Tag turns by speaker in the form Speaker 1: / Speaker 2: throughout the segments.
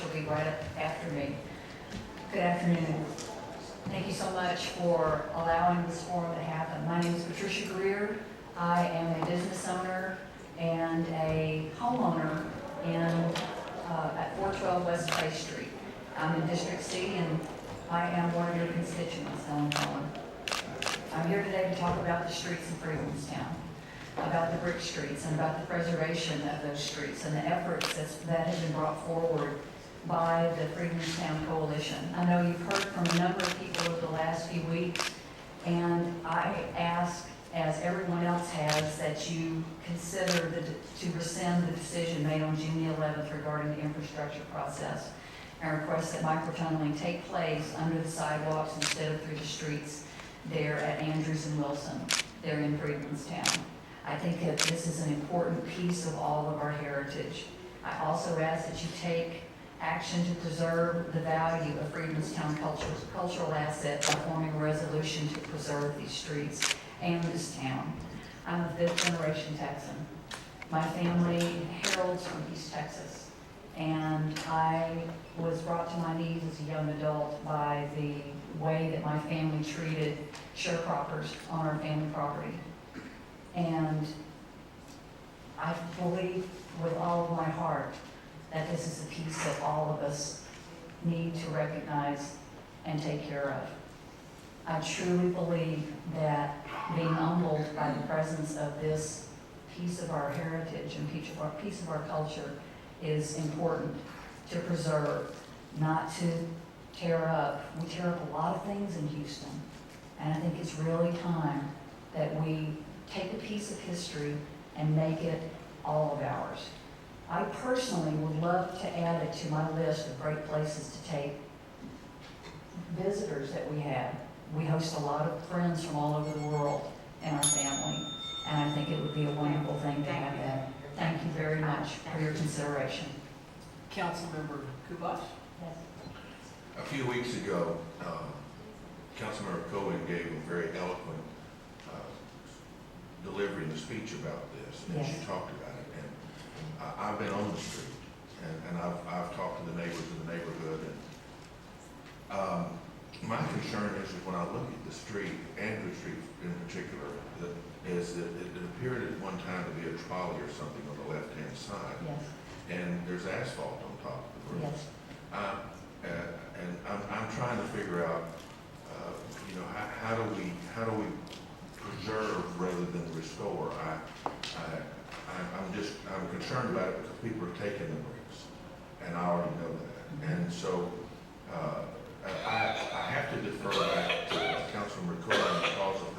Speaker 1: she'll be right up after me. Good afternoon. Thank you so much for allowing this forum to happen. My name is Patricia Greer. I am a business owner and a homeowner at 412 West Bay Street. I'm in District C, and I am one of your constituents, Ellen Cohen. I'm here today to talk about the streets in Freedmanstown, about the brick streets, and about the preservation of those streets and the efforts that have been brought forward by the Freedmanstown Coalition. I know you've heard from a number of people over the last few weeks, and I ask, as everyone else has, that you consider to rescind the decision made on June the 11th regarding the infrastructure process, and request that microtunneling take place under the sidewalks instead of through the streets there at Andrews and Wilson, there in Freedmanstown. I think that this is an important piece of all of our heritage. I also ask that you take action to preserve the value of Freedmanstown cultural asset by forming a resolution to preserve these streets and this town. I'm a fifth generation Texan. My family heralds from East Texas, and I was brought to my knees as a young adult by the way that my family treated sharecroppers on our family property. And I believe with all of my heart that this is a piece that all of us need to recognize and take care of. I truly believe that being humbled by the presence of this piece of our heritage and piece of our culture is important to preserve, not to tear up. We tear up a lot of things in Houston, and I think it's really time that we take a piece of history and make it all of ours. I personally would love to add it to my list of great places to take visitors that we have. We host a lot of friends from all over the world in our family, and I think it would be a wonderful thing to have that. Thank you very much for your consideration.
Speaker 2: Councilmember Kubash?
Speaker 1: Yes.
Speaker 3: A few weeks ago, Councilmember Cohen gave a very eloquent delivery in the speech about this, and
Speaker 1: Yes.
Speaker 3: she talked about it. And I've been on the street, and I've talked to the neighbors in the neighborhood. And my concern is that when I look at the street, Andrew Street in particular, is that it appeared at one time to be a trolley or something on the left-hand side,
Speaker 1: Yes.
Speaker 3: and there's asphalt on top of the roof.
Speaker 1: Yes.
Speaker 3: And I'm trying to figure out, how do we preserve rather than restore? I'm concerned about it because people are taking the bricks, and I already know that. And so I have to defer back to Councilmember Cohen because of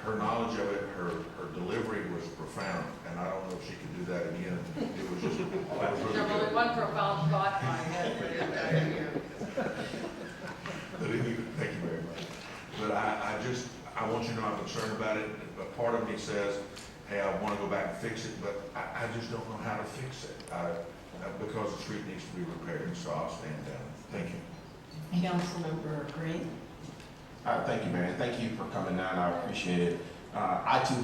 Speaker 3: her knowledge of it. Her delivery was profound, and I don't know if she could do that again. It was just, it was really
Speaker 2: There's only
Speaker 3: good.
Speaker 2: one profound thought in my head for you.
Speaker 3: But anyway, thank you very much. But I want you to know I'm concerned about it. But part of me says, hey, I want to go back and fix it, but I just don't know how to fix it because the street needs to be repaired. So I'll stand down. Thank you.
Speaker 2: Councilmember Green?
Speaker 4: Thank you, Mary. Thank you for coming down. I appreciate it. I too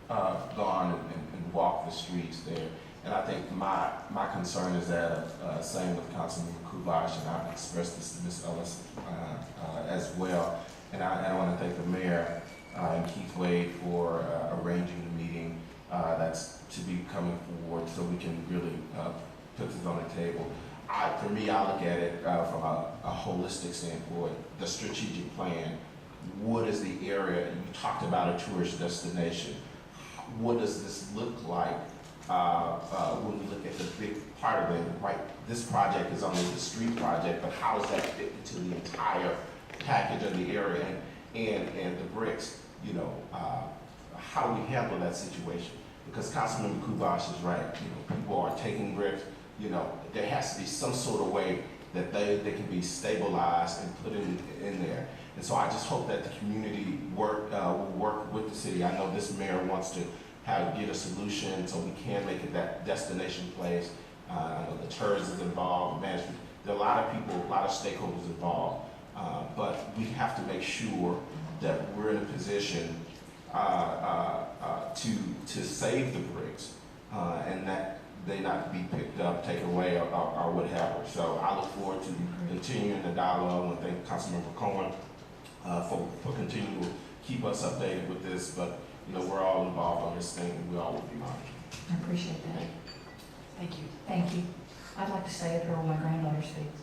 Speaker 4: have gone and walked the streets there, and I think my concern is that same with Councilmember Kubash, and I've expressed this to Ms. Ellis as well. And I want to thank the mayor and Keith Wade for arranging the meeting that's to be coming forward, so we can really put this on the table. For me, I look at it from a holistic standpoint, the strategic plan. What is the area? You talked about a tourist destination. What does this look like when we look at the big part of it? Right, this project is only the street project, but how does that fit into the entire package of the area and the bricks? How do we handle that situation? Because Councilmember Kubash is right. People are taking bricks. There has to be some sort of way that they can be stabilized and put in there. And so I just hope that the community will work with the city. I know this mayor wants to get a solution so we can make it that destination place. I know the tourism is involved, management. There are a lot of people, a lot of stakeholders involved. But we have to make sure that we're in a position to save the bricks and that they not be picked up, taken away, or whatever. So I look forward to continuing the dialogue, and thank Councilmember Cohen for continuing to keep us updated with this. But you know, we're all involved on this thing, and we all will be monitoring.
Speaker 1: I appreciate that.
Speaker 2: Thank you.
Speaker 1: Thank you. I'd like to say it when my granddaughter speaks.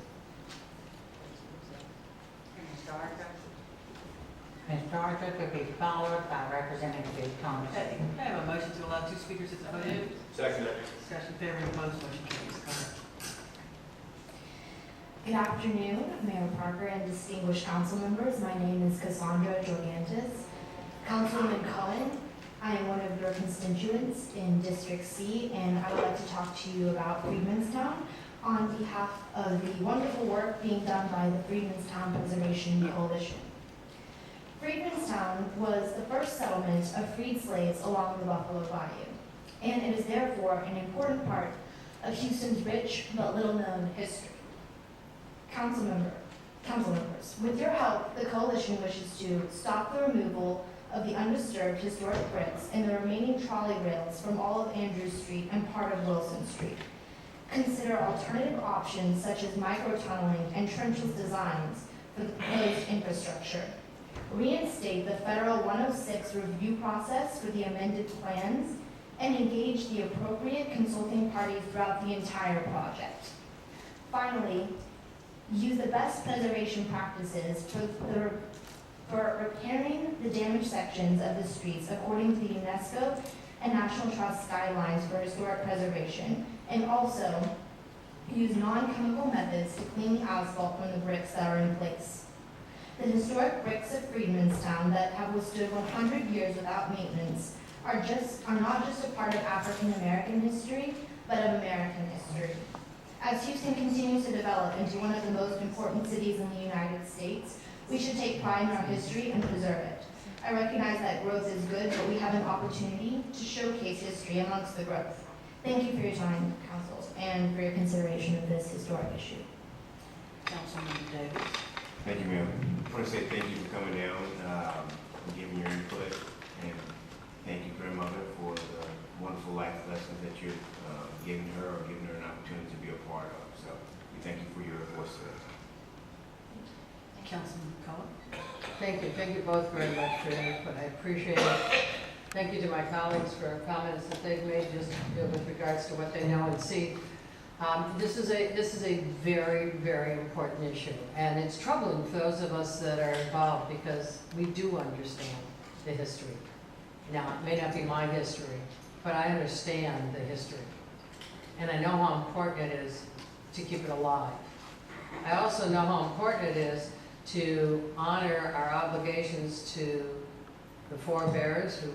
Speaker 5: Ms. Georgia to be followed by Representative Thomas.
Speaker 2: Okay, I have a motion to allow 2 speakers at the podium.
Speaker 4: Second.
Speaker 2: Discussion favoring opposed, motion carries. Go ahead.
Speaker 6: Good afternoon, Mayor Parker and distinguished council members. My name is Cassandra Jorgantes. Councilwoman Cohen, I am one of your constituents in District C, and I would like to talk to you about Freedmanstown on behalf of the wonderful work being done by the Freedmanstown Preservation Coalition. Freedmanstown was the first settlement of freed slaves along the Buffalo Bayou, and it is therefore an important part of Houston's rich but little-known history. Council members, with your help, the coalition wishes to stop the removal of the undisturbed historic bricks and the remaining trolley rails from all of Andrews Street and part of Wilson Street. Consider alternative options such as micro-tunneling and trenchless designs for the proposed infrastructure. Reinstate the Federal 106 review process for the amended plans and engage the appropriate consulting parties throughout the entire project. Finally, use the best preservation practices for repairing the damaged sections of the streets according to the UNESCO and National Trust guidelines for historic preservation, and also use non-chemical methods to clean the asphalt from the bricks that are in place. The historic bricks of Freedmanstown that have withstood 100 years without maintenance are not just a part of African American history, but of American history. As Houston continues to develop into one of the most important cities in the United States, we should take pride in our history and preserve it. I recognize that growth is good, but we have an opportunity to showcase history amongst the growth. Thank you for your time, Council, and for your consideration of this historic issue.
Speaker 2: Councilmember Davis.
Speaker 7: Thank you, ma'am. I want to say thank you for coming down and giving your input, and thank you, grandmother, for the wonderful life lessons that you're giving her or giving her an opportunity to be a part of. So we thank you for your voice today.
Speaker 2: Councilman Cohen.
Speaker 5: Thank you. Thank you both very much for your input. I appreciate it. Thank you to my colleagues for comments that they've made just with regards to what they know and see. This is a very, very important issue, and it's troubling for those of us that are involved because we do understand the history. Now, it may not be my history, but I understand the history, and I know how important it is to keep it alive. I also know how important it is to honor our obligations to the forebears who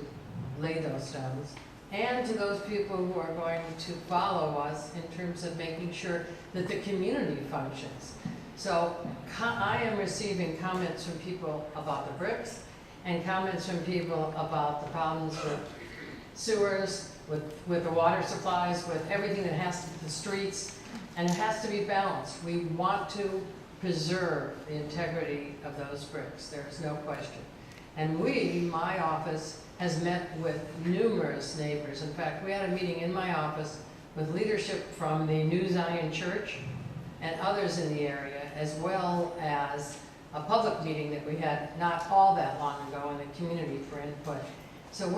Speaker 5: laid those stones, and to those people who are going to follow us in terms of making sure that the community functions. So I am receiving comments from people about the bricks and comments from people about the problems with sewers, with the water supplies, with everything that has to do with the streets, and it has to be balanced. We want to preserve the integrity of those bricks, there's no question. And my office, has met with numerous neighbors. In fact, we had a meeting in my office with leadership from the New Zion Church and others in the area, as well as a public meeting that we had not all that long ago in the community for input. So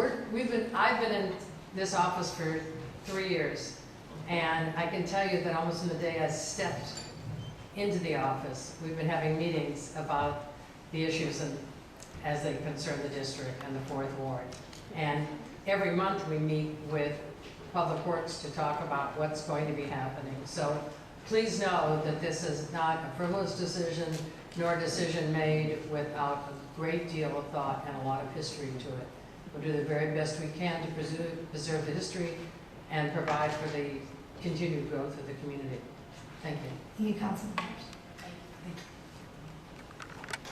Speaker 5: I've been in this office for 3 years, and I can tell you that almost in the day I stepped into the office, we've been having meetings about the issues as they concern the district and the 4th Ward. And every month we meet with Public Works to talk about what's going to be happening. So please know that this is not a frivolous decision, nor a decision made without a great deal of thought and a lot of history to it. We'll do the very best we can to preserve the history and provide for the continued growth of the community. Thank you.
Speaker 6: Thank you, Council members.
Speaker 2: Thank you.